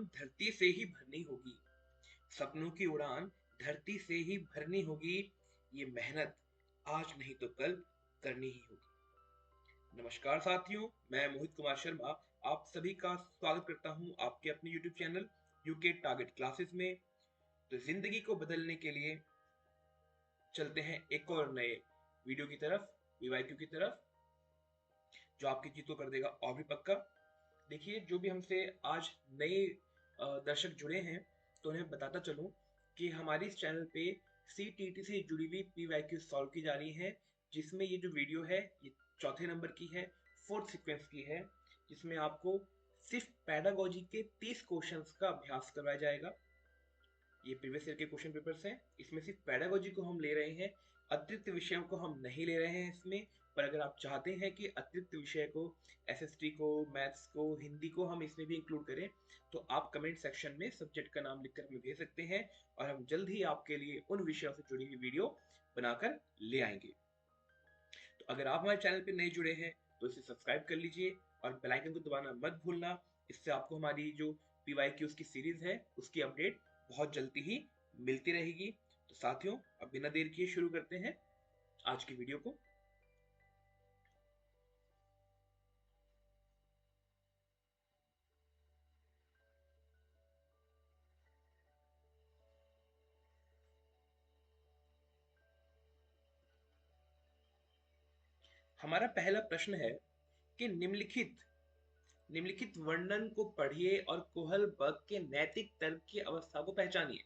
उड़ान धरती से ही भरनी होगी, सपनों की उड़ान धरती से ही भरनी होगी, ये मेहनत आज नहीं तो कल करनी ही होगी। नमस्कार साथियों, मैं मोहित कुमार शर्मा आप सभी का स्वागत करता हूं आपके अपने YouTube channel UK target classes में। तो जिंदगी को बदलने के लिए चलते हैं एक और नए वीडियो की तरफ, पीवाईक्यू की तरफ, जो आपकी जीत को कर देगा और भी पक्का। देखिए, जो भी हमसे आज नए दर्शक जुड़े हैं तो उन्हें बताता चलूं कि हमारी इस चैनल पे CTT से जुड़ी हुई पीवाईक्यू सॉल्व की जा रही है, जिसमें ये जो वीडियो है ये चौथे नंबर की है, फोर्थ सीक्वेंस की है, जिसमें आपको सिर्फ पैडागोजी के 30 क्वेश्चंस का अभ्यास करवाया जाएगा। ये प्रीवियस ईयर के क्वेश्चन पेपर्स हैं, इसमें सिर्फ पैडागोजी को हम ले रहे हैं, अतिरिक्त विषयों को हम नहीं ले रहे हैं इसमें। पर अगर आप चाहते हैं कि अतिरिक्त विषय को, SST को, मैथ्स को, हिंदी को हम इसमें भी इंक्लूड करें, तो आप कमेंट सेक्शन में सब्जेक्ट का नाम लिखकर हमें भेज सकते हैं और हम जल्द ही आपके लिए उन विषयों से जुड़ी हुई वीडियो बनाकर ले आएंगे। तो अगर आप हमारे चैनल पर नए जुड़े हैं तो इसे सब्सक्राइब कर लीजिए और बेल आइकन को दबाना मत भूलना। इससे आपको हमारी जो पीवाईक्यूज की सीरीज है उसकी अपडेट बहुत जल्दी ही मिलती रहेगी। तो साथियों, अब बिना देर किए शुरू करते हैं आज की वीडियो को। हमारा पहला प्रश्न है कि निम्नलिखित वर्णन को पढ़िए और कोहलबर्ग के नैतिक तर्क की अवस्था को पहचानिए।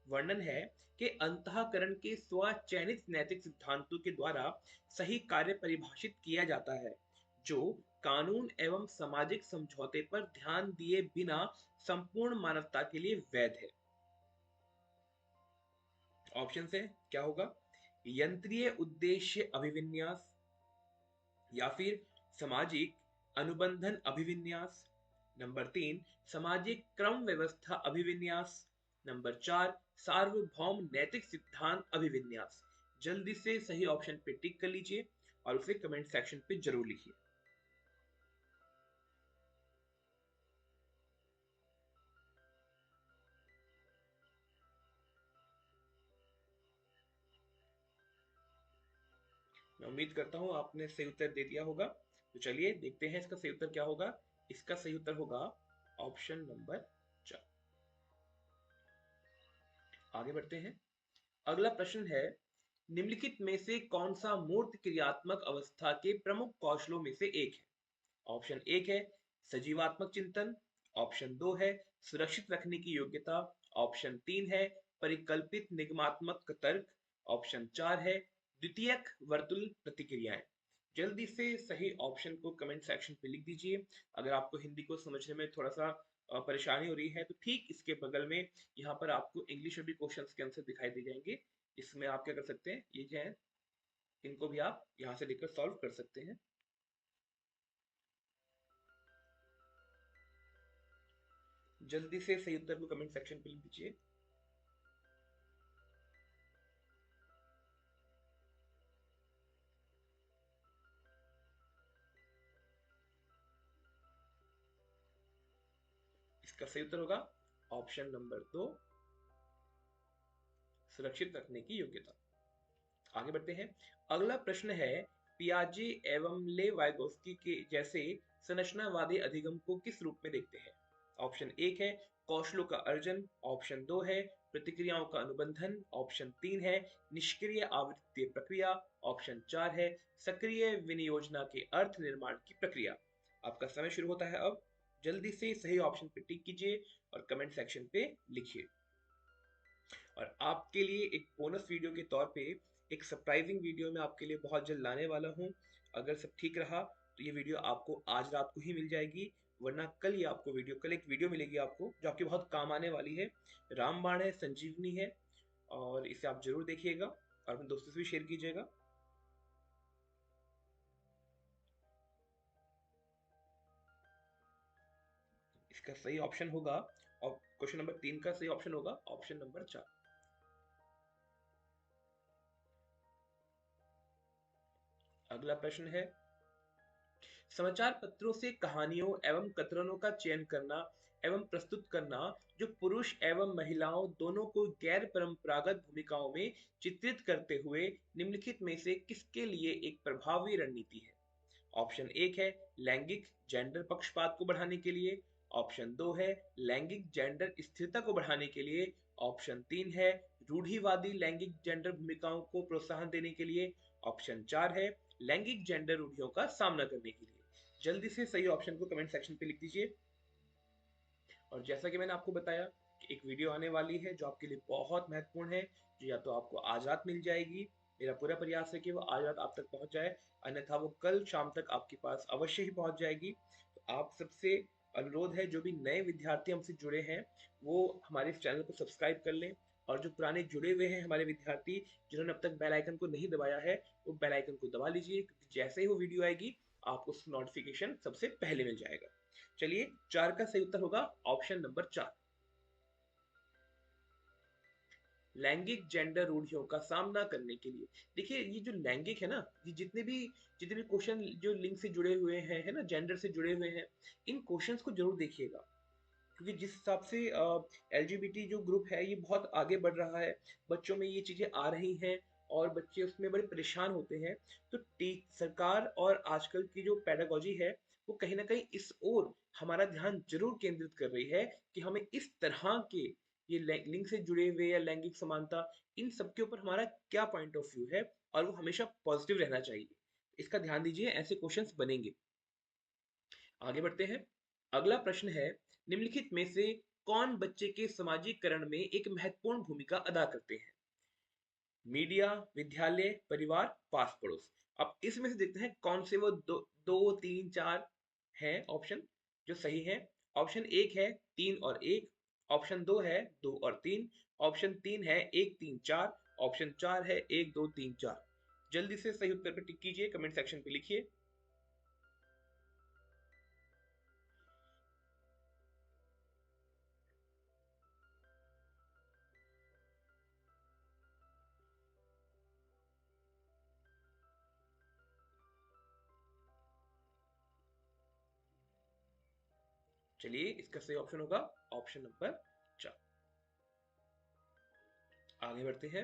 वर्णन है कि अंतःकरण के स्वचयनित नैतिक सिद्धांतों के द्वारा सही कार्य परिभाषित किया जाता है, जो कानून एवं सामाजिक समझौते पर ध्यान दिए बिना संपूर्ण मानवता के लिए वैध है। ऑप्शन से क्या होगा? यंत्रीय उद्देश्य अभिविन्यास, या फिर सामाजिक अनुबंधन अभिविन्यास, नंबर 3 सामाजिक क्रम व्यवस्था अभिविन्यास, नंबर 4 सार्वभौम नैतिक सिद्धांत अभिविन्यास। जल्दी से सही ऑप्शन पे टिक कर लीजिए और उसे कमेंट सेक्शन पे जरूर लिखिए। मैं उम्मीद करता हूं आपने सही उत्तर दे दिया होगा। तो चलिए देखते हैं इसका सही उत्तर क्या होगा। इसका सही उत्तर होगा ऑप्शन नंबर 4। आगे बढ़ते हैं। अगला प्रश्न है, निम्नलिखित में से कौन सा मूर्त क्रियात्मक अवस्था के प्रमुख कौशलों में से एक है? ऑप्शन 1 है सजीवात्मक चिंतन, ऑप्शन 2 है सुरक्षित रखने की योग्यता, ऑप्शन 3 है परिकल्पित निगमात्मक तर्क, ऑप्शन 4 है द्वितीयक वर्तुल प्रतिक्रियाएं। जल्दी से सही ऑप्शन को कमेंट सेक्शन पे लिख दीजिए। अगर आपको हिंदी को समझने में थोड़ा सा परेशानी हो रही है तो ठीक इसके बगल में यहाँ पर आपको इंग्लिश में भी क्वेश्चंस के आंसर दिखाई दे जाएंगे। इसमें आप क्या कर सकते हैं, ये जो है इनको भी आप यहाँ से लेकर सॉल्व कर सकते हैं। जल्दी से सही उत्तर को कमेंट सेक्शन पे लिख दीजिए। इसका सही उत्तर होगा ऑप्शन नंबर 2, सुरक्षित रखने की योग्यता। आगे बढ़ते हैं। अगला प्रश्न है, पियाजे एवं ले वाइगोस्की के जैसे संरचनावादी अधिगम को किस रूप में देखते हैं? ऑप्शन 1 है कौशलों का अर्जन, ऑप्शन 2 है प्रतिक्रियाओं का अनुबंधन, ऑप्शन 3 है निष्क्रिय आवृत्तीय प्रक्रिया, ऑप्शन 4 है सक्रिय विनियोजना के अर्थ निर्माण की प्रक्रिया। आपका समय शुरू होता है अब। जल्दी से सही ऑप्शन पे टिक कीजिए और कमेंट सेक्शन पे लिखिए। और आपके लिए एक बोनस वीडियो के तौर पे एक सरप्राइजिंग वीडियो मैं आपके लिए बहुत जल्द लाने वाला हूं। अगर सब ठीक रहा तो ये वीडियो आपको आज रात को ही मिल जाएगी, वरना कल ही आपको कल एक वीडियो मिलेगी आपको जो आपके बहुत काम आने वाली है। रामबाण है, संजीवनी है, और इसे आप जरूर देखिएगा और अपने दोस्तों से भी शेयर कीजिएगा। इसका सही ऑप्शन होगा, और क्वेश्चन नंबर 3 का सही ऑप्शन होगा ऑप्शन नंबर 4। अगला प्रश्न है, समाचार पत्रों से कहानियों एवं कतरनों का चयन करना एवं प्रस्तुत करना जो पुरुष एवं महिलाओं दोनों को गैर परंपरागत भूमिकाओं में चित्रित करते हुए निम्नलिखित में से किसके लिए एक प्रभावी रणनीति है। ऑप्शन एक है लैंगिक जेंडर पक्षपात को बढ़ाने के लिए। ऑप्शन दो है लैंगिक जेंडर स्थिरता को बढ़ाने के लिए। ऑप्शन तीन है रूढ़िवादी लैंगिक जेंडर भूमिकाओं को प्रोत्साहन देने के लिए। ऑप्शन चार है लैंगिक जेंडर रूढ़ियों का सामना करने के लिए। जल्दी से सही ऑप्शन को कमेंट सेक्शन पे लिख दीजिए। और जैसा कि मैंने आपको बताया कि एक वीडियो आने वाली है जो आपके लिए बहुत महत्वपूर्ण है, जो या तो आपको आज रात मिल जाएगी, मेरा पूरा प्रयास है कि वो आज रात आप तक पहुंच जाए, अन्यथा वो कल शाम तक आपके पास अवश्य ही पहुंच जाएगी। तो आप सबसे अनुरोध है, जो भी नए विद्यार्थी हमसे जुड़े हैं वो हमारे इस चैनल को सब्सक्राइब कर लें, और जो पुराने जुड़े हुए हैं हमारे विद्यार्थी जिन्होंने अब तक बेल आइकन को नहीं दबाया है, वो बेल आइकन को दबा लीजिए, क्योंकि जैसे ही वो वीडियो आएगी आपको उसका नोटिफिकेशन सबसे पहले मिल जाएगा। चलिए, चार का सही उत्तर होगा ऑप्शन नंबर 4, लैंगिक जेंडर रूढ़ियों का सामना करने के लिए। देखिए, ये जो लैंगिक है ना, ये जितने भी क्वेश्चन जो लिंग से जुड़े हुए हैं, है ना, जेंडर से जुड़े हुए हैं, इन क्वेश्चंस को जरूर देखिएगा, क्योंकि जिस हिसाब से एलजीबीटी जो ग्रुप है ये बहुत आगे बढ़ रहा है, बच्चों में ये चीजें आ रही हैं और बच्चे उसमें बड़े परेशान होते हैं। तो सरकार और आजकल की जो पेडागोजी है वो कहीं ना कहीं इस ओर हमारा ध्यान जरूर केंद्रित कर रही है कि हमें इस तरह के ये लिंग से जुड़े हुए या लैंगिक समानता, इन सब के ऊपर हमारा क्या पॉइंट ऑफ व्यू है, और वो हमेशा पॉजिटिव रहना चाहिए। इसका ध्यान दीजिए, ऐसे क्वेश्चंस बनेंगे। आगे बढ़ते हैं। अगला प्रश्न है, निम्नलिखित में से कौन बच्चे के सामाजिकरण में एक महत्वपूर्ण भूमिका अदा करते हैं। मीडिया, विद्यालय, परिवार, पास पड़ोस। अब इसमें से देखते हैं कौन से वो दो तीन चार हैं ऑप्शन जो सही है। ऑप्शन एक है तीन और एक। ऑप्शन दो है दो और तीन। ऑप्शन तीन है एक तीन चार। ऑप्शन चार है एक दो तीन चार। जल्दी से सही उत्तर पर टिक कीजिए, कमेंट सेक्शन पे लिखिए। चलिए, इसका सही ऑप्शन होगा ऑप्शन नंबर 4। आगे बढ़ते हैं।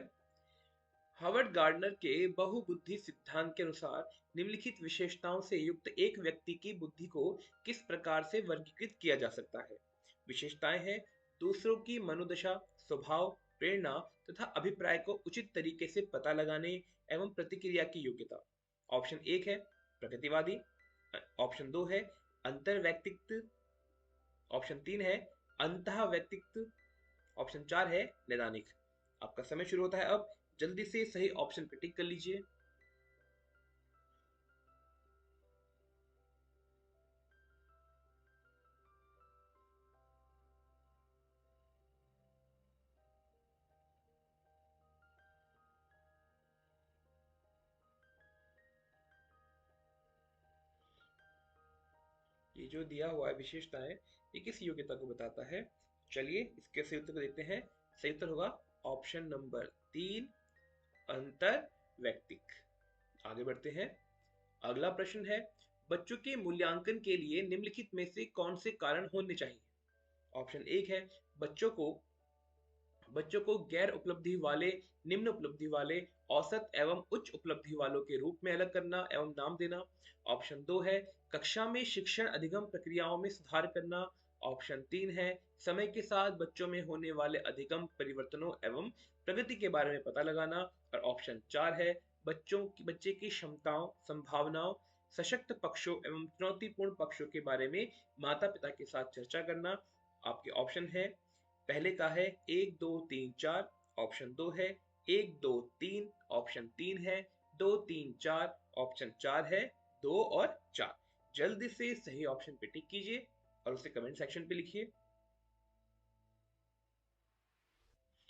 हावर्ड गार्डनर के बहुबुद्धि सिद्धांत के अनुसार निम्नलिखित विशेषताओं से युक्त एक व्यक्ति की बुद्धि को किस प्रकार से वर्गीकृत किया जा सकता है। विशेषताएं हैं दूसरों की मनोदशा, स्वभाव, प्रेरणा तथा अभिप्राय को उचित तरीके से पता लगाने एवं प्रतिक्रिया की योग्यता। ऑप्शन एक है प्रगतिवादी। ऑप्शन दो है अंतर व्यक्तित्व। ऑप्शन तीन है अंतः व्यक्तित्व। ऑप्शन चार है नैदानिक। आपका समय शुरू होता है अब, जल्दी से सही ऑप्शन पे टिक कर लीजिए। ये जो दिया हुआ है विशेषताएं, ये किस योग्यता को बताता है। चलिए, इसके सही उत्तर को देखते हैं। सही उत्तर होगा ऑप्शन नंबर 3, अंतर व्यक्तिक। आगे बढ़ते हैं। अगला प्रश्न है, बच्चों के मूल्यांकन के लिए निम्नलिखित में से कौन से कारण होने चाहिए। ऑप्शन एक है बच्चों को बच्चों को गैर उपलब्धि वाले, निम्न उपलब्धि वाले, औसत एवं उच्च उपलब्धि वालों के रूप में अलग करना एवं नाम देना। ऑप्शन दो है कक्षा में शिक्षण अधिगम प्रक्रियाओं में सुधार करना। ऑप्शन तीन है समय के साथ बच्चों में होने वाले अधिगम परिवर्तनों एवं प्रगति के बारे में पता लगाना। और ऑप्शन चार है बच्चे की क्षमताओं, संभावनाओं, सशक्त पक्षों एवं चुनौतीपूर्ण पक्षों के बारे में माता पिता के साथ चर्चा करना। आपके ऑप्शन है, पहले का है एक दो तीन चार। ऑप्शन दो है एक दो तीन। ऑप्शन तीन है दो तीन चार। ऑप्शन चार है दो और चार। जल्दी से सही ऑप्शन पे टिक कीजिए और उसे कमेंट सेक्शन पे लिखिए।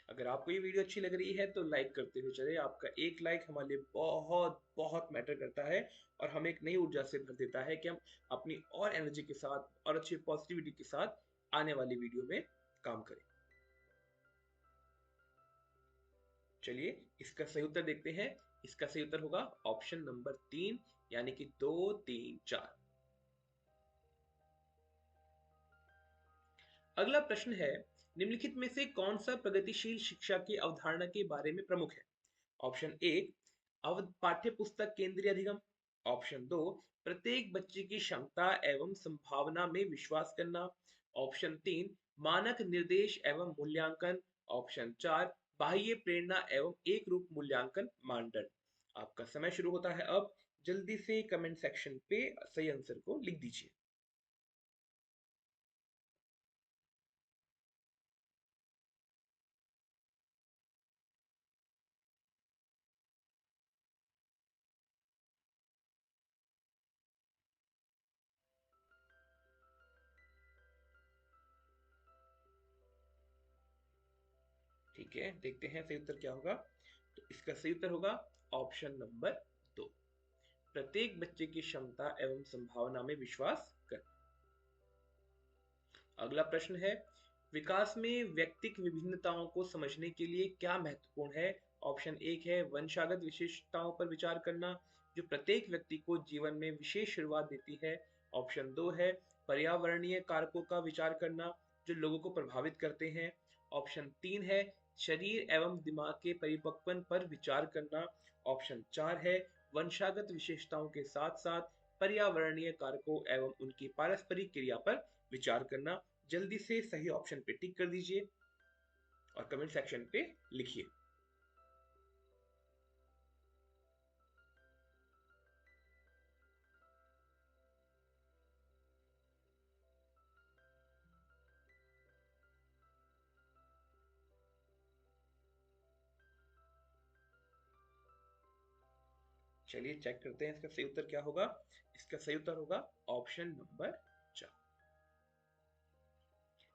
अगर आपको ये वीडियो अच्छी लग रही है तो लाइक करते हुए चले। आपका एक लाइक हमारे लिए बहुत बहुत मैटर करता है और हमें एक नई ऊर्जा से भर देता है कि हम अपनी और एनर्जी के साथ और अच्छी पॉजिटिविटी के साथ आने वाली वीडियो में काम करें। चलिए, इसका सही उत्तर देखते हैं। इसका सही उत्तर होगा ऑप्शन नंबर 3, यानी कि 2 3 4। अगला प्रश्न है, निम्नलिखित में से कौन सा प्रगतिशील शिक्षा की अवधारणा के बारे में प्रमुख है? ऑप्शन एक, अवध पाठ्य पुस्तक केंद्रीय अधिगम। ऑप्शन दो, प्रत्येक बच्चे की क्षमता एवं संभावना में विश्वास करना। ऑप्शन तीन, मानक निर्देश एवं मूल्यांकन। ऑप्शन चार, बाह्य प्रेरणा एवं एक रूप मूल्यांकन मानदंड। आपका समय शुरू होता है अब। जल्दी से कमेंट सेक्शन पे सही आंसर को लिख दीजिए। ठीक है, देखते हैं सही उत्तर क्या होगा। तो इसका सही उत्तर होगा ऑप्शन नंबर दो, प्रत्येक बच्चे की क्षमता एवं संभावना में विश्वास कर। अगला प्रश्न है, विकास में व्यक्तिक विभिन्नताओं को समझने के लिए क्या महत्वपूर्ण है? ऑप्शन एक है वंशागत विशेषताओं पर विचार करना, जो प्रत्येक व्यक्ति को जीवन में विशेष शुरुआत देती है। ऑप्शन दो है पर्यावरणीय कारकों का विचार करना, जो लोगों को प्रभावित करते हैं। ऑप्शन तीन है शरीर एवं दिमाग के परिपक्वन पर विचार करना। ऑप्शन चार है वंशागत विशेषताओं के साथ साथ पर्यावरणीय कारकों एवं उनकी पारस्परिक क्रिया पर विचार करना। जल्दी से सही ऑप्शन पे टिक कर दीजिए और कमेंट सेक्शन पे लिखिए। चलिए चेक करते हैं इसका सही उत्तर क्या होगा। इसका सही उत्तर होगा ऑप्शन नंबर चार,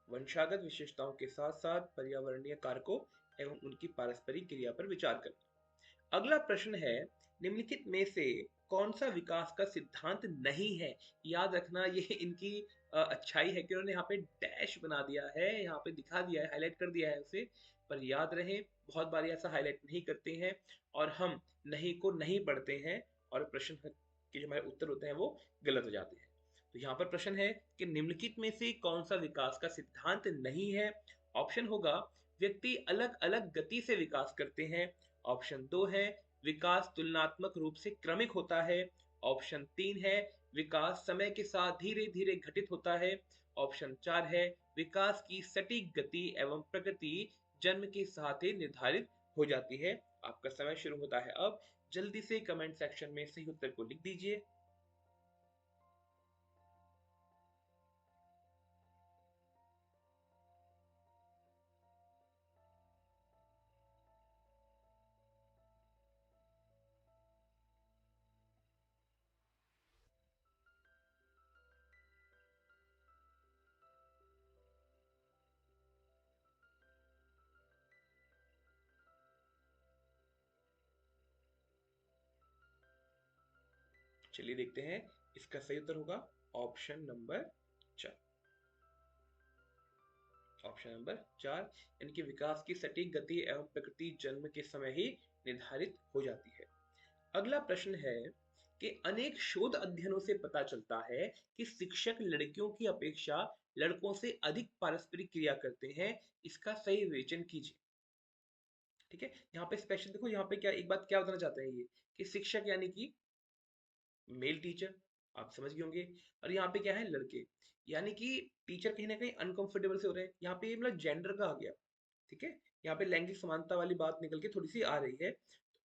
वंशागत विशेषताओं के साथ साथ पर्यावरणीय कारकों एवं उनकी पारस्परिक क्रिया पर विचार करना। अगला प्रश्न है, निम्नलिखित में से कौन सा विकास का सिद्धांत नहीं है? याद रखना ये इनकी अच्छाई है कि उन्होंने यहाँ पे डैश बना दिया है, यहाँ पे दिखा दिया है, हाईलाइट कर दिया है उसे। पर याद रहे, बहुत बार ऐसा हाईलाइट नहीं करते हैं और हम नहीं को नहीं पढ़ते हैं और प्रश्न के जो हमारे उत्तर होते हैं वो गलत हो जाते हैं। तो यहाँ पर प्रश्न है कि निम्नलिखित में से कौन सा विकास का सिद्धांत नहीं है? ऑप्शन होगा व्यक्ति अलग अलग गति से विकास करते हैं। ऑप्शन दो है विकास तुलनात्मक रूप से क्रमिक होता है। ऑप्शन तीन है विकास समय के साथ धीरे धीरे घटित होता है। ऑप्शन चार है विकास की सटीक गति एवं प्रगति जन्म के साथ ही निर्धारित हो जाती है। आपका समय शुरू होता है अब। जल्दी से कमेंट सेक्शन में सही उत्तर को लिख दीजिए। चलिए देखते हैं, इसका सही उत्तर होगा ऑप्शन नंबर चार। ऑप्शन नंबर चार, इनके विकास की सटीक गति एवं प्रकृति जन्म के समय ही निर्धारित हो जाती है। अगला प्रश्न है कि अनेक शोध अध्ययनों से पता चलता है कि शिक्षक लड़कियों की अपेक्षा लड़कों से अधिक पारस्परिक क्रिया करते हैं। इसका सही विवेचन कीजिए। ठीक है, यहाँ पे स्पेशल देखो, यहाँ पे क्या एक बात क्या बताना चाहते हैं ये, कि शिक्षक यानी कि मेल टीचर, आप समझ गए होंगे। और यहाँ पे क्या है लड़के, यानी कि टीचर कहीं ना कहीं अनकंफर्टेबल से हो रहे हैं। यहाँ पे मतलब जेंडर का आ गया। ठीक है, यहाँ पे लैंगिक समानता वाली बात निकल के थोड़ी सी आ रही है।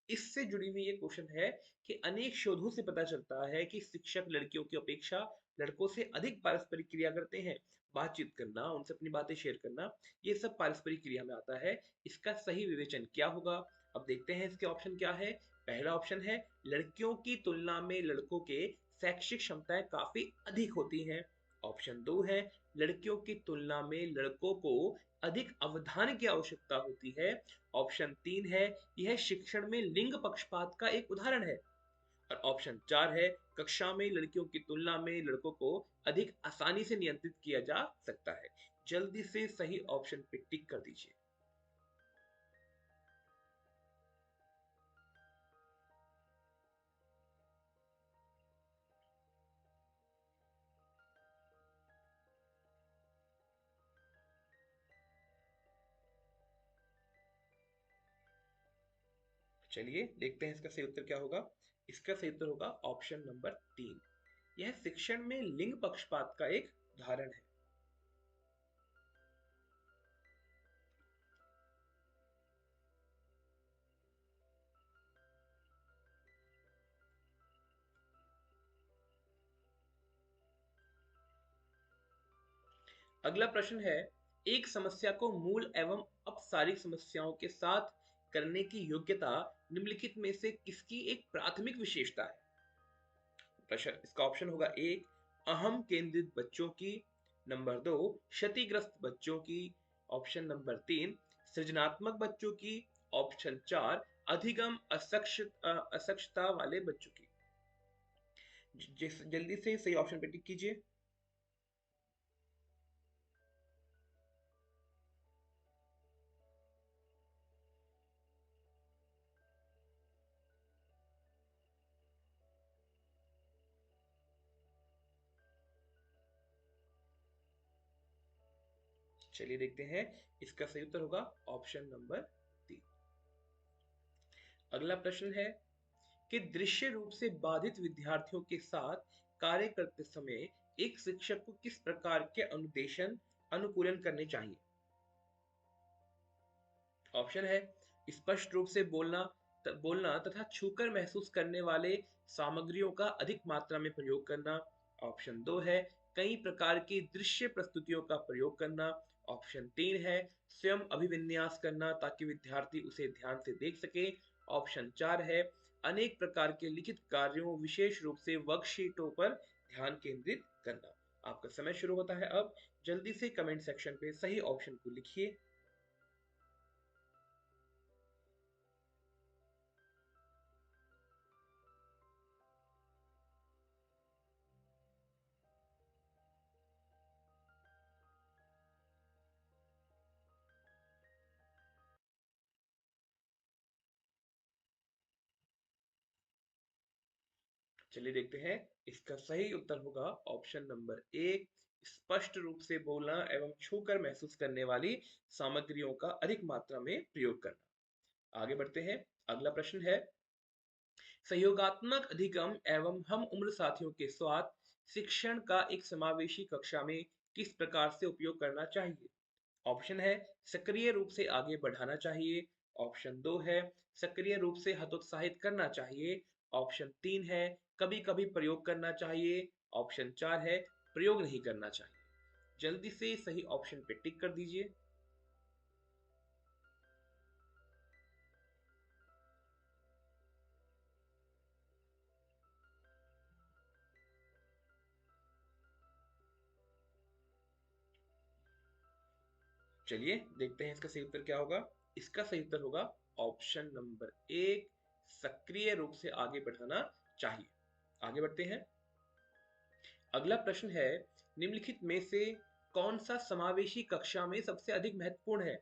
इससे जुड़ी हुई ये क्वेश्चन है कि अनेक शोधों से पता चलता है कि शिक्षक लड़कियों की अपेक्षा लड़कों से अधिक पारस्परिक क्रिया करते हैं। बातचीत करना, उनसे अपनी बातें शेयर करना, ये सब पारस्परिक क्रिया में आता है। इसका सही विवेचन क्या होगा? अब देखते हैं इसके ऑप्शन क्या है। पहला ऑप्शन है लड़कियों की तुलना में लड़कों के शैक्षिक क्षमताएं काफी अधिक होती हैं। ऑप्शन दो है लड़कियों की तुलना में लड़कों को अधिक अवधान की आवश्यकता होती है। ऑप्शन तीन है यह शिक्षण में लिंग पक्षपात का एक उदाहरण है। और ऑप्शन चार है कक्षा में लड़कियों की तुलना में लड़कों को अधिक आसानी से नियंत्रित किया जा सकता है। जल्दी से सही ऑप्शन पे टिक कर दीजिए। चलिए देखते हैं इसका सही उत्तर क्या होगा। इसका सही उत्तर होगा ऑप्शन नंबर 3। यह शिक्षण में लिंग पक्षपात का एक उदाहरण है। अगला प्रश्न है, एक समस्या को मूल एवं अपसारिक समस्याओं के साथ करने की योग्यता निम्नलिखित में से किसकी एक प्राथमिक विशेषता है? प्रश्न इसका ऑप्शन होगा एक, अहम केंद्रित बच्चों की। नंबर दो, क्षतिग्रस्त बच्चों की। ऑप्शन नंबर तीन, सृजनात्मक बच्चों की। ऑप्शन चार, अधिगम असक्षता वाले बच्चों की। जल्दी से सही ऑप्शन पे टिक कीजिए। चलिए देखते हैं, इसका सही उत्तर होगा ऑप्शन नंबर 3। अगला प्रश्न है कि दृश्य रूप से बाधित विद्यार्थियों के साथ कार्य करते समय एक शिक्षक को किस प्रकार के अनुदेशन अनुकूलन करने चाहिए? ऑप्शन है, स्पष्ट रूप से बोलना तथा छूकर महसूस करने वाले सामग्रियों का अधिक मात्रा में प्रयोग करना। ऑप्शन दो है, कई प्रकार की दृश्य प्रस्तुतियों का प्रयोग करना। ऑप्शन तीन है, स्वयं अभिविन्यास करना ताकि विद्यार्थी उसे ध्यान से देख सके। ऑप्शन चार है, अनेक प्रकार के लिखित कार्यों विशेष रूप से वर्कशीटों पर ध्यान केंद्रित करना। आपका समय शुरू होता है अब। जल्दी से कमेंट सेक्शन पे सही ऑप्शन को लिखिए। चलिए देखते हैं, इसका सही उत्तर होगा ऑप्शन नंबर एक, स्पष्ट रूप से बोलना एवं छूकर महसूस करने वाली सामग्रियों का अधिक मात्रा में प्रयोग करना। आगे बढ़ते हैं। अगला प्रश्न है, सहयोगात्मक अधिगम एवं हम उम्र साथियों के साथ शिक्षण का एक समावेशी कक्षा में किस प्रकार से उपयोग करना चाहिए? ऑप्शन है, सक्रिय रूप से आगे बढ़ाना चाहिए। ऑप्शन दो है, सक्रिय रूप से हतोत्साहित करना चाहिए। ऑप्शन तीन है, कभी कभी प्रयोग करना चाहिए। ऑप्शन चार है, प्रयोग नहीं करना चाहिए। जल्दी से सही ऑप्शन पे टिक कर दीजिए। चलिए देखते हैं इसका सही उत्तर क्या होगा। इसका सही उत्तर होगा ऑप्शन नंबर एक, सक्रिय रूप से आगे बढ़ाना चाहिए। आगे बढ़ते हैं। अगला प्रश्न है, निम्नलिखित में से कौन सा समावेशी कक्षा में सबसे अधिक महत्वपूर्ण है?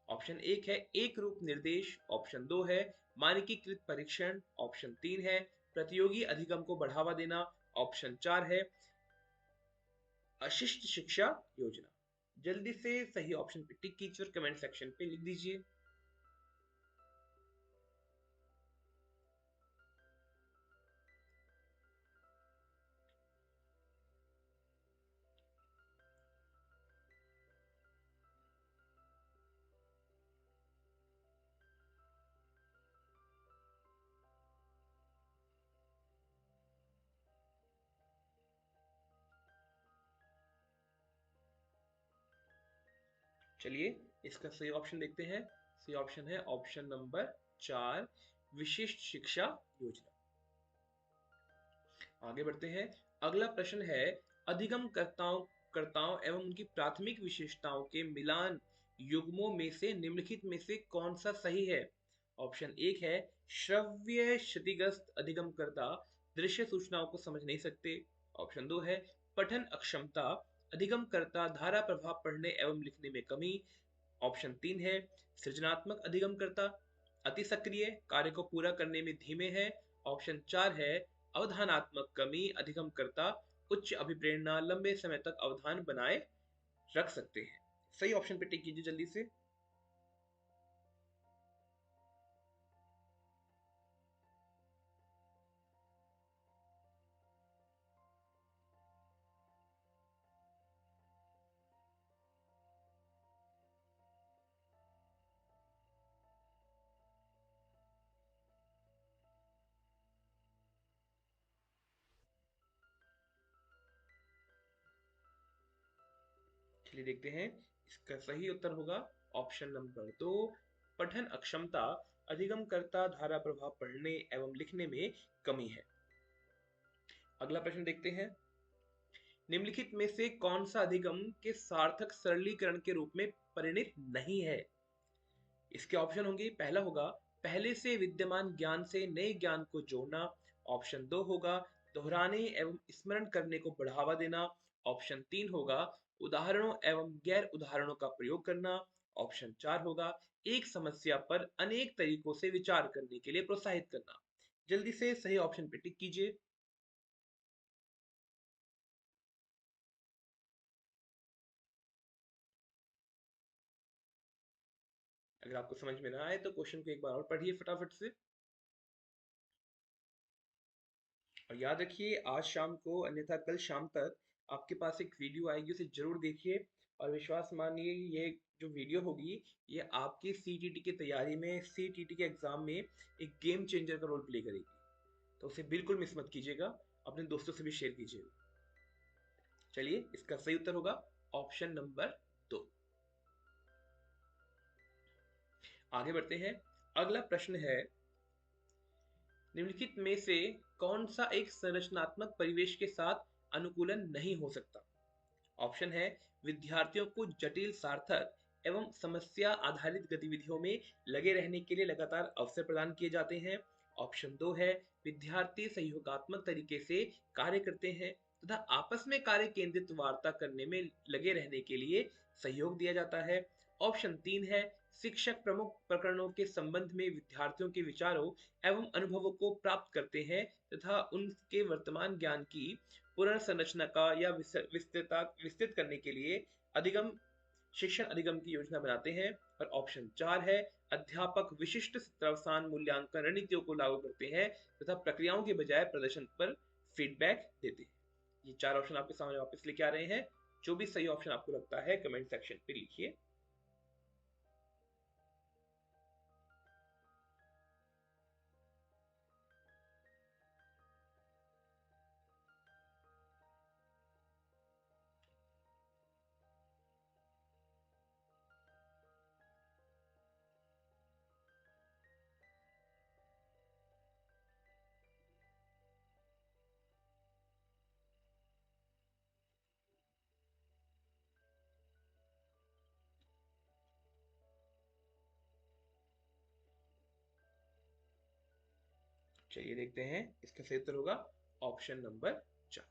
ऑप्शन एक है एक रूप निर्देश। ऑप्शन दो है मानकीकृत परीक्षण। ऑप्शन तीन है प्रतियोगी अधिगम को बढ़ावा देना। ऑप्शन चार है अशिष्ट शिक्षा योजना। जल्दी से सही ऑप्शन पे टिक कीजिए और कमेंट सेक्शन पे लिख दीजिए। चलिए इसका सही ऑप्शन देखते हैं। सही ऑप्शन है ऑप्शन नंबर चार, विशिष्ट शिक्षा योजना। आगे बढ़ते हैं। अगला प्रश्न है, अधिगम कर्ताओं एवं उनकी प्राथमिक विशेषताओं के मिलान युग्मों में से निम्नलिखित में से कौन सा सही है? ऑप्शन एक है, श्रव्य क्षतिग्रस्त अधिगमकर्ता दृश्य सूचनाओं को समझ नहीं सकते। ऑप्शन दो है, पठन अक्षमता अधिगमकर्ता धारा प्रभाव पढ़ने एवं लिखने में कमी। ऑप्शन तीन है, सृजनात्मक अधिगमकर्ता अति सक्रिय कार्य को पूरा करने में धीमे है। ऑप्शन चार है, अवधानात्मक कमी अधिगमकर्ता उच्च अभिप्रेरणा लंबे समय तक अवधान बनाए रख सकते हैं। सही ऑप्शन पे टिक कीजिए जल्दी से। चलिए देखते हैं, इसका सही उत्तर होगा ऑप्शन नंबर 2, पठन अक्षमता, अधिगमकर्ता धारा प्रभाव पढ़ने एवं लिखने में कमी है। अगला प्रश्न देखते हैं, निम्नलिखित में से कौन सा अधिगम के सार्थक सरलीकरण के रूप में परिणित नहीं है? इसके ऑप्शन होंगे, पहला होगा पहले से विद्यमान ज्ञान से नए ज्ञान को जोड़ना, ऑप्शन 2 होगा दोहराने एवं स्मरण करने को बढ़ावा देना, ऑप्शन 3 होगा उदाहरणों एवं गैर उदाहरणों का प्रयोग करना, ऑप्शन 4 होगा एक समस्या पर अनेक तरीकों से विचार करने के लिए प्रोत्साहित करना। जल्दी से सही ऑप्शन पे टिक कीजिए। अगर आपको समझ में ना आए तो क्वेश्चन को एक बार और पढ़िए फटाफट से। और याद रखिए, आज शाम को अन्यथा कल शाम तक आपके पास एक वीडियो आएगी, उसे जरूर देखिए। और विश्वास मानिए, ये जो वीडियो होगी ये आपकी सीटीटी की तैयारी में, सीटीटी के एग्जाम में एक गेम चेंजर का रोल प्ले करेगी। तो उसे बिल्कुल मिस मत कीजिएगा, अपने दोस्तों से भी शेयर कीजिएगा। चलिए, इसका सही उत्तर होगा ऑप्शन नंबर 2। आगे बढ़ते हैं। अगला प्रश्न है, निम्नलिखित में से कौन सा एक संरचनात्मक परिवेश के साथ अनुकूलन नहीं हो सकता? ऑप्शन है विद्यार्थियों को जटिल सार्थक एवं समस्या आधारित गतिविधियों में लगे रहने के लिए लगातार अवसर प्रदान किए जाते हैं, ऑप्शन 2 है विद्यार्थी सहयोगात्मक तरीके से कार्य करते हैं तथा आपस में कार्य केंद्रित वार्ता करने में लगे रहने के लिए सहयोग दिया जाता है, ऑप्शन 3 है शिक्षक प्रमुख प्रकरणों के संबंध में विद्यार्थियों के विचारों एवं अनुभवों को प्राप्त करते हैं तथा उनके वर्तमान ज्ञान की पुनर्संरचना का या विस्तृत करने के लिए अधिगम शिक्षण अधिगम की योजना बनाते हैं, और ऑप्शन 4 है अध्यापक विशिष्ट सत्रावसान मूल्यांकन रणनीतियों को लागू करते हैं तथा प्रक्रियाओं के बजाय प्रदर्शन पर फीडबैक देते हैं। ये 4 ऑप्शन आपके सामने वापस लेके आ रहे हैं। जो भी सही ऑप्शन आपको लगता है कमेंट सेक्शन पे लिखिए। चलिए देखते हैं, इसका सही उत्तर होगा ऑप्शन नंबर 4।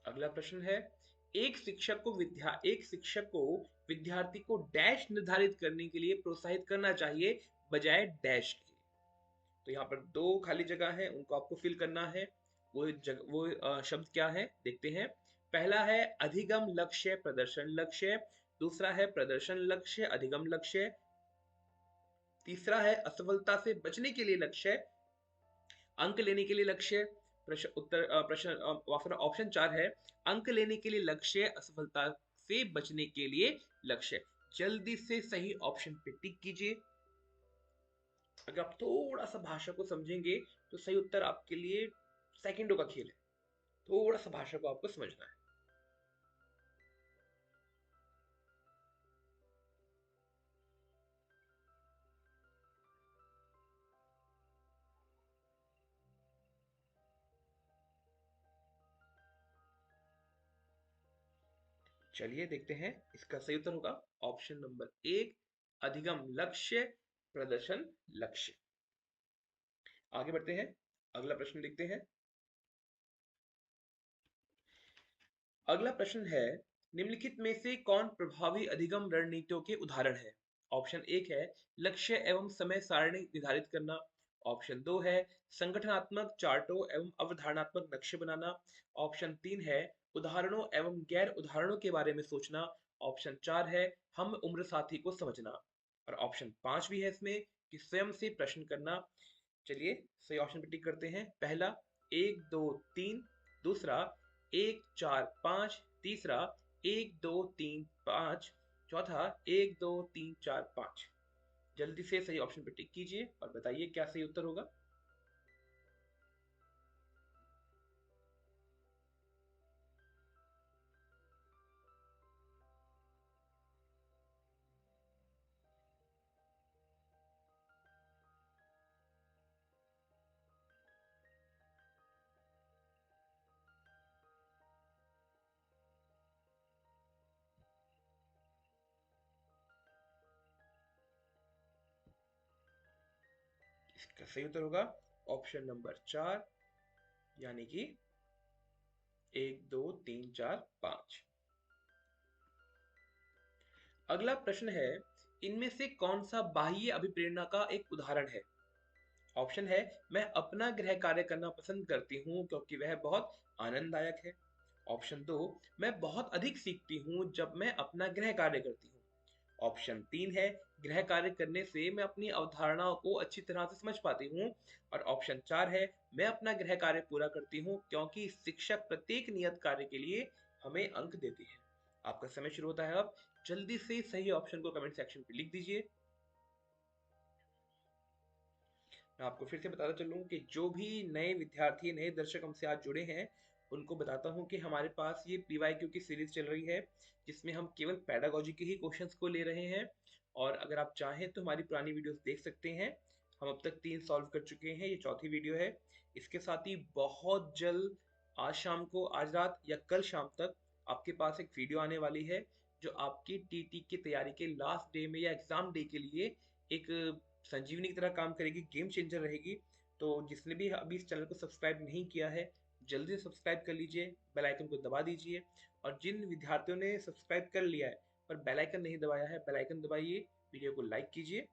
अगला प्रश्न है, एक शिक्षक को विद्यार्थी को डैश निर्धारित करने के लिए प्रोत्साहित करना चाहिए बजाय डैश के। तो यहाँ पर 2 खाली जगह है, उनको आपको फिल करना है। वो शब्द क्या है देखते हैं। पहला है अधिगम लक्ष्य प्रदर्शन लक्ष्य, दूसरा है प्रदर्शन लक्ष्य अधिगम लक्ष्य, तीसरा है असफलता से बचने के लिए लक्ष्य, अंक लेने के लिए लक्ष्य। ऑप्शन 4 है अंक लेने के लिए लक्ष्य, असफलता से बचने के लिए लक्ष्य। जल्दी से सही ऑप्शन पे टिक कीजिए। अगर आप थोड़ा सा भाषा को समझेंगे तो सही उत्तर आपके लिए सेकंडों का खेल है। थोड़ा सा भाषा को आपको समझना है। चलिए देखते हैं, इसका सही उत्तर होगा ऑप्शन नंबर 1, अधिगम लक्ष्य प्रदर्शन लक्ष्य। आगे बढ़ते हैं, अगला प्रश्न देखते हैं। अगला प्रश्न है, निम्नलिखित में से कौन प्रभावी अधिगम रणनीतियों के उदाहरण है? ऑप्शन 1 है लक्ष्य एवं समय सारणी निर्धारित करना, ऑप्शन 2 है संगठनात्मक चार्टों एवं अवधारणात्मक नक्शे बनाना, ऑप्शन 3 है उदाहरणों एवं गैर उदाहरणों के बारे में सोचना, ऑप्शन 4 है हम उम्र साथी को समझना, और ऑप्शन 5 भी है इसमें कि स्वयं से प्रश्न करना। चलिए सही ऑप्शन पे टिक करते हैं। पहला 1 2 3, दूसरा 1 4 5, तीसरा 1 2 3 5, चौथा 1 2 3 4 5। जल्दी से सही ऑप्शन पे टिक कीजिए और बताइए क्या सही उत्तर होगा। इसका सही उत्तर होगा ऑप्शन नंबर 4, यानी कि 1 2 3 4 5। अगला प्रश्न है, इनमें से कौन सा बाह्य अभिप्रेरणा का एक उदाहरण है? ऑप्शन है, मैं अपना गृह कार्य करना पसंद करती हूँ क्योंकि वह बहुत आनंददायक है। ऑप्शन 2, मैं बहुत अधिक सीखती हूँ जब मैं अपना गृह कार्य करती हूँ। ऑप्शन 3 है, गृह कार्य करने से मैं अपनी अवधारणाओं को अच्छी तरह से समझ पाती हूँ। और ऑप्शन 4 है, मैं अपना गृह कार्य पूरा करती हूँ क्योंकि शिक्षक प्रत्येक नियत कार्य के लिए हमें अंक देते हैं। आपका समय शुरू होता है अब। जल्दी से सही ऑप्शन को कमेंट सेक्शन पे लिख दीजिए। मैं आपको फिर से बताता चलूं कि जो भी नए विद्यार्थी, नए दर्शक हमसे आज जुड़े हैं, उनको बताता हूं कि हमारे पास ये पीवाईक्यू की सीरीज चल रही है, जिसमें हम केवल पैडागोजी के ही क्वेश्चंस को ले रहे हैं। और अगर आप चाहें तो हमारी पुरानी वीडियोस देख सकते हैं। हम अब तक 3 सॉल्व कर चुके हैं, ये चौथी वीडियो है। इसके साथ ही बहुत जल्द आज शाम को, आज रात या कल शाम तक आपके पास एक वीडियो आने वाली है, जो आपकी टीटी की तैयारी के लास्ट डे में या एग्जाम डे के लिए एक संजीवनी की तरह काम करेगी, गेम चेंजर रहेगी। तो जिसने भी अभी इस चैनल को सब्सक्राइब नहीं किया है, जल्दी से सब्सक्राइब कर लीजिए, बेल आइकन को दबा दीजिए। और जिन विद्यार्थियों ने सब्सक्राइब कर लिया है पर बेल आइकन नहीं दबाया है, बेल आइकन दबाइए, वीडियो को लाइक कीजिए।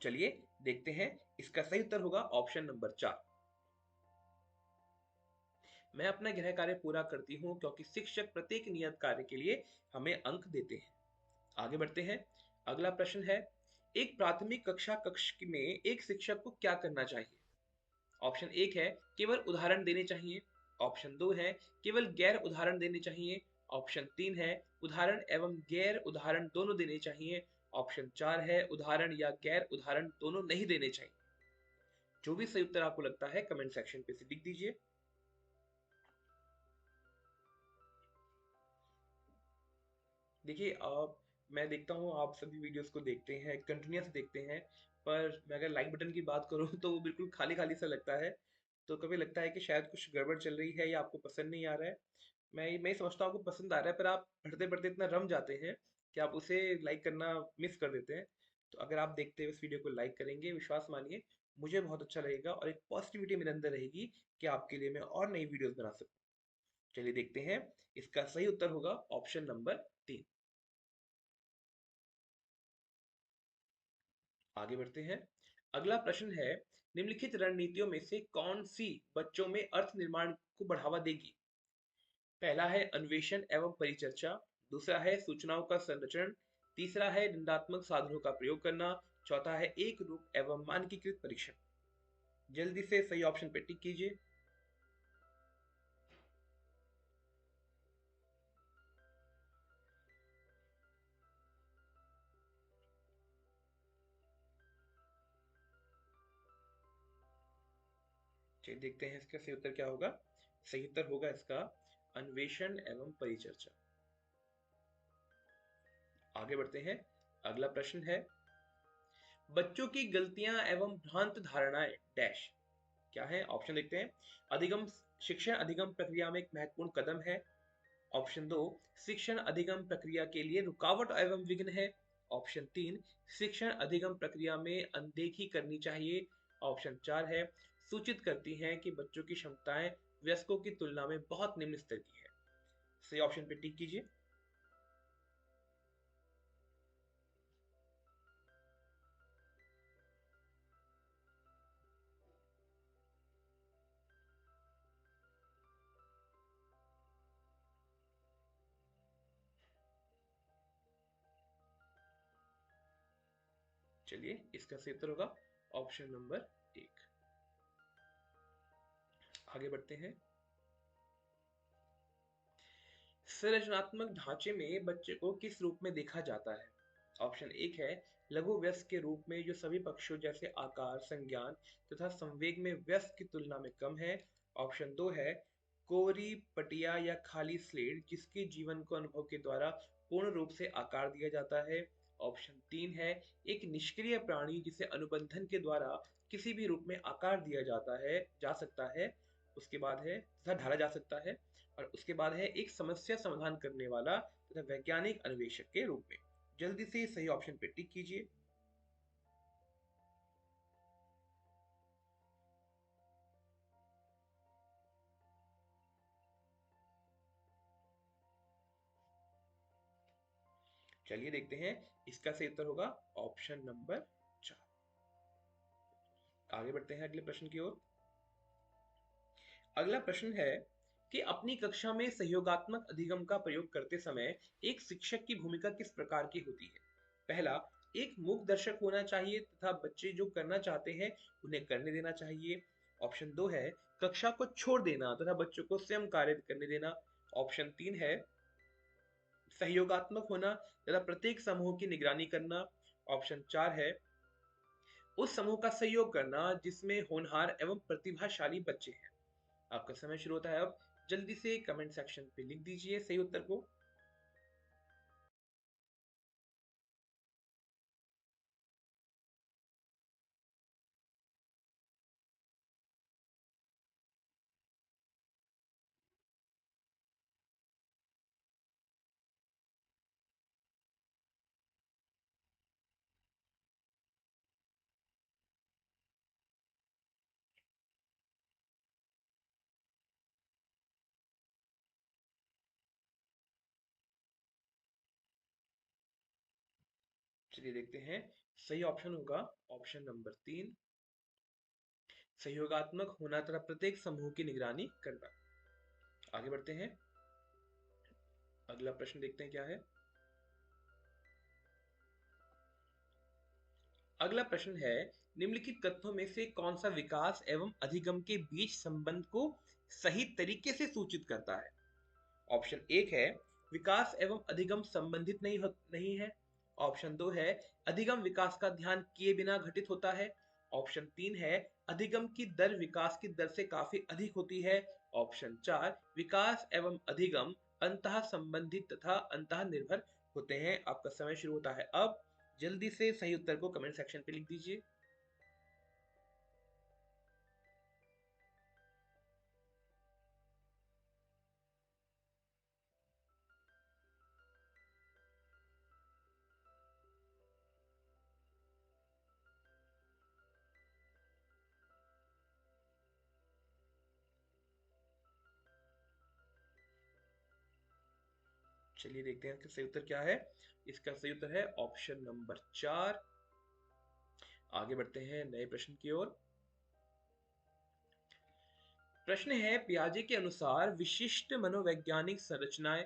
चलिए देखते हैं, इसका सही उत्तर होगा ऑप्शन नंबर 4। मैं अपना गृह कार्य पूरा करती हूँ क्योंकि शिक्षक प्रत्येक नियत कार्य के लिए हमें अंक देते हैं। आगे बढ़ते हैं। अगला प्रश्न है, एक प्राथमिक कक्षा कक्ष में एक शिक्षक को क्या करना चाहिए? ऑप्शन 1 है, केवल उदाहरण देने चाहिए। ऑप्शन 2 है, केवल गैर उदाहरण देने चाहिए। ऑप्शन 3 है, उदाहरण एवं गैर उदाहरण दोनों देने चाहिए। ऑप्शन 4 है, उदाहरण या गैर उदाहरण दोनों नहीं देने चाहिए। जो भी सही उत्तर आपको लगता है कमेंट सेक्शन पे से लिख दीजिए। देखिए, मैं देखता हूँ आप सभी वीडियोस को देखते हैं, कंटिन्यूस देखते हैं, पर मैं अगर लाइक बटन की बात करूँ तो वो बिल्कुल खाली खाली सा लगता है। तो कभी लगता है कि शायद कुछ गड़बड़ चल रही है या आपको पसंद नहीं आ रहा है। मैं ये समझता हूँ आपको पसंद आ रहा है, पर आप पढ़ते पढ़ते इतना रम जाते हैं कि आप उसे लाइक करना मिस कर देते हैं। तो अगर आप देखते हुए इस वीडियो को लाइक करेंगे, विश्वास मानिए मुझे बहुत अच्छा लगेगा और एक पॉजिटिविटी मेरे अंदर रहेगी कि आपके लिए मैं और नई वीडियोस बना सकूँ। चलिए देखते हैं, इसका सही उत्तर होगा ऑप्शन नंबर 3। आगे बढ़ते हैं। अगला प्रश्न है, निम्नलिखित रणनीतियों में से कौन सी बच्चों में अर्थ निर्माण को बढ़ावा देगी? पहला है अन्वेषण एवं परिचर्चा। दूसरा है सूचनाओं का संरचरण। तीसरा है निंदात्मक साधनों का प्रयोग करना। चौथा है एक रूप एवं मानकीकृत परीक्षण। जल्दी से सही ऑप्शन पे टिक कीजिए। चलिए देखते हैं इसका सही उत्तर क्या होगा। सही उत्तर होगा इसका अन्वेषण एवं परिचर्चा। आगे बढ़ते हैं। अगला प्रश्न है, बच्चों की गलतियां एवं भ्रांत धारणाएं डैश क्या है? ऑप्शन देखते हैं। अधिगम शिक्षण अधिगम प्रक्रिया में एक महत्वपूर्ण कदम है। ऑप्शन 2, शिक्षण अधिगम प्रक्रिया के लिए रुकावट एवं विघ्न है। ऑप्शन 3, शिक्षण अधिगम प्रक्रिया में अनदेखी करनी चाहिए। ऑप्शन 4 है, सूचित करती हैं कि बच्चों की क्षमताएं वयस्कों की तुलना में बहुत निम्न स्तर की है। सही ऑप्शन पे टिक कीजिए। चलिए इसका सही उत्तर होगा ऑप्शन नंबर 1। आगे बढ़ते हैं। संरचनात्मक ढांचे में बच्चे को किस रूप में देखा जाता है? ऑप्शन 1 है, लघु वयस्क के रूप में जो सभी पक्षों जैसे आकार, संज्ञान तथा संवेग में वयस्क की तुलना में कम है। ऑप्शन 2 है, कोरी पटिया या खाली स्लेट जिसके जीवन को अनुभव के द्वारा पूर्ण रूप से आकार दिया जाता है। ऑप्शन 3 है, एक निष्क्रिय प्राणी जिसे अनुबंधन के द्वारा किसी भी रूप में आकार दिया जाता है, जा सकता है। उसके बाद है तथा ढाला जा सकता है। और उसके बाद है, एक समस्या समाधान करने वाला तथा वैज्ञानिक अन्वेषक के रूप में। जल्दी से सही ऑप्शन पे टिक कीजिए। चलिए देखते हैं, इसका सही उत्तर होगा ऑप्शन नंबर 4। आगे बढ़ते हैं अगले प्रश्न की ओर। अगला प्रश्न है कि अपनी कक्षा में सहयोगात्मक अधिगम का प्रयोग करते समय एक शिक्षक की भूमिका किस प्रकार की होती है? पहला, एक मूक दर्शक होना चाहिए तथा बच्चे जो करना चाहते हैं उन्हें करने देना चाहिए। ऑप्शन 2 है कक्षा को छोड़ देना तथा बच्चों को स्वयं कार्य करने देना। ऑप्शन 3 है सहयोगात्मक होना तथा प्रत्येक समूह की निगरानी करना। ऑप्शन 4 है उस समूह का सहयोग करना जिसमें होनहार एवं प्रतिभाशाली बच्चे हैं। आपका समय शुरू होता है अब। जल्दी से कमेंट सेक्शन पे लिख दीजिए सही उत्तर को। चलिए देखते हैं, सही ऑप्शन होगा ऑप्शन नंबर 3, सहयोगात्मक होना तथा प्रत्येक समूह की निगरानी करना। आगे बढ़ते हैं, अगला प्रश्न देखते हैं क्या है। अगला प्रश्न है निम्नलिखित तथ्यों में से कौन सा विकास एवं अधिगम के बीच संबंध को सही तरीके से सूचित करता है? ऑप्शन 1 है विकास एवं अधिगम संबंधित नहीं है। ऑप्शन 2 है अधिगम विकास का ध्यान किए बिना घटित होता है। ऑप्शन 3 है अधिगम की दर विकास की दर से काफी अधिक होती है। ऑप्शन 4 विकास एवं अधिगम अंतः संबंधित तथा अंतः निर्भर होते हैं। आपका समय शुरू होता है अब। जल्दी से सही उत्तर को कमेंट सेक्शन पे लिख दीजिए। चलिए देखते हैं इसका सही उत्तर क्या है। इसका सही उत्तर है ऑप्शन नंबर 4। आगे बढ़ते हैं नए प्रश्न की ओर। प्रश्न है पियाजे के अनुसार विशिष्ट मनोवैज्ञानिक संरचनाएं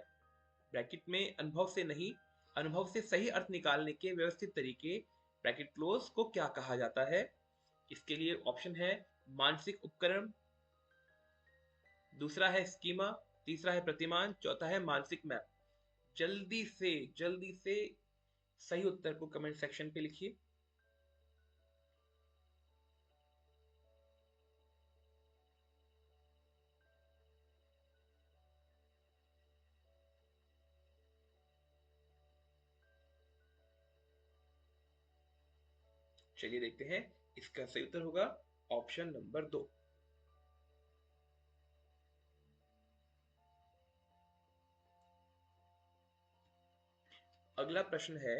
ब्रैकेट में अनुभव से नहीं, अनुभव से सही अर्थ निकालने के व्यवस्थित तरीके ब्रैकेट क्लोज को क्या कहा जाता है? इसके लिए ऑप्शन है मानसिक उपकरण, दूसरा है स्कीमा, तीसरा है प्रतिमान, चौथा है मानसिक मैप। जल्दी से सही उत्तर को कमेंट सेक्शन पे लिखिए। चलिए देखते हैं, इसका सही उत्तर होगा ऑप्शन नंबर 2। अगला प्रश्न है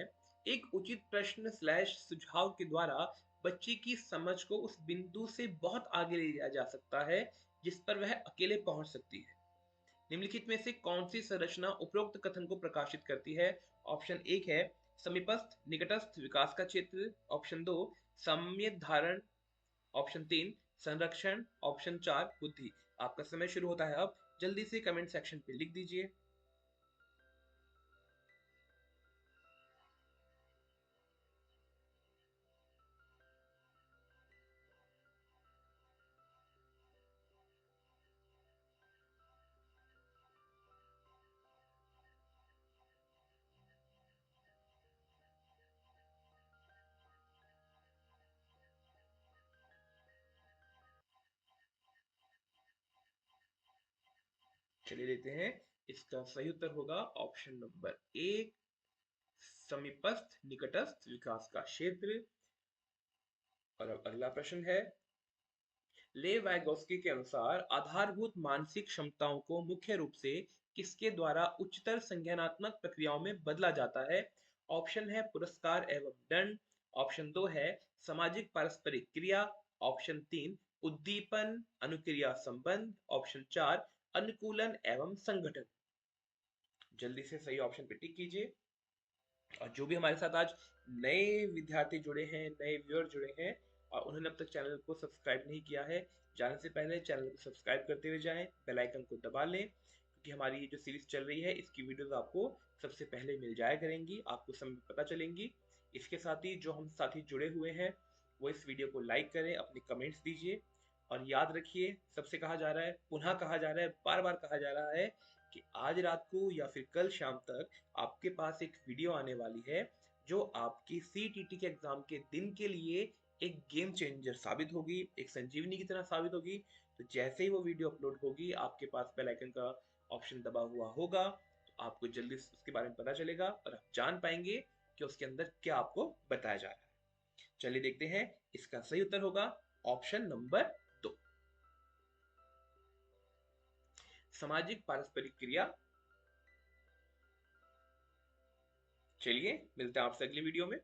एक उचित प्रश्न स्लैश सुझाव के द्वारा बच्चे की समझ को उस बिंदु से बहुत आगे ले जाया जा सकता है जिस पर वह अकेले पहुंच सकती है। निम्नलिखित में से कौन सी संरचना उपरोक्त कथन को प्रकाशित करती है? ऑप्शन 1 है समीपस्थ निकटस्थ विकास का क्षेत्र। ऑप्शन 2 सम्यक धारण। ऑप्शन 3 संरक्षण। ऑप्शन 4 बुद्धि। आपका समय शुरू होता है अब। जल्दी से कमेंट सेक्शन पे लिख दीजिए। चलिए देखते हैं, इसका सही उत्तर होगा ऑप्शन नंबर 1 समीपस्थ निकटस्थ विकास का क्षेत्र। और अब अगला प्रश्न है ले वाइगोस्की के अनुसार आधारभूत मानसिक क्षमताओं को मुख्य रूप से किसके द्वारा उच्चतर संज्ञानात्मक प्रक्रियाओं में बदला जाता है? ऑप्शन है पुरस्कार एवं दंड। ऑप्शन 2 है सामाजिक पारस्परिक क्रिया। ऑप्शन 3 उद्दीपन अनुक्रिया संबंध। ऑप्शन 4 अनुकूलन एवं संगठन। जल्दी से सही ऑप्शन पे टिक कीजिए। और जो भी हमारे साथ आज नए विद्यार्थी जुड़े हैं, नए व्यूअर जुड़े हैं और उन्होंने अब तक चैनल को सब्सक्राइब नहीं किया है, जाने से पहले चैनल को सब्सक्राइब करते हुए जाएं, बेल आइकन को दबा लें, क्योंकि हमारी ये जो सीरीज चल रही है इसकी वीडियोस आपको सबसे पहले मिल जाया करेंगी, आपको समय पता चलेंगी। इसके साथ ही जो हम साथी जुड़े हुए हैं वो इस वीडियो को लाइक करें, अपने कमेंट्स दीजिए और याद रखिए, सबसे कहा जा रहा है, पुनः कहा जा रहा है, बार बार कहा जा रहा है कि आज रात को या फिर कल शाम तक आपके पास एक वीडियो आने वाली है जो आपकी सीटीटी के एग्जाम के दिन के लिए एक गेम चेंजर साबित होगी, एक संजीवनी की तरह साबित होगी। तो जैसे ही वो वीडियो अपलोड होगी आपके पास बेल आइकन का ऑप्शन दबा हुआ होगा, तो आपको जल्दी उसके बारे में पता चलेगा और आप जान पाएंगे कि उसके अंदर क्या आपको बताया जा रहा है। चलिए देखते हैं, इसका सही उत्तर होगा ऑप्शन नंबर 2, सामाजिक पारस्परिक क्रिया। चलिए मिलते हैं आपसे अगली वीडियो में।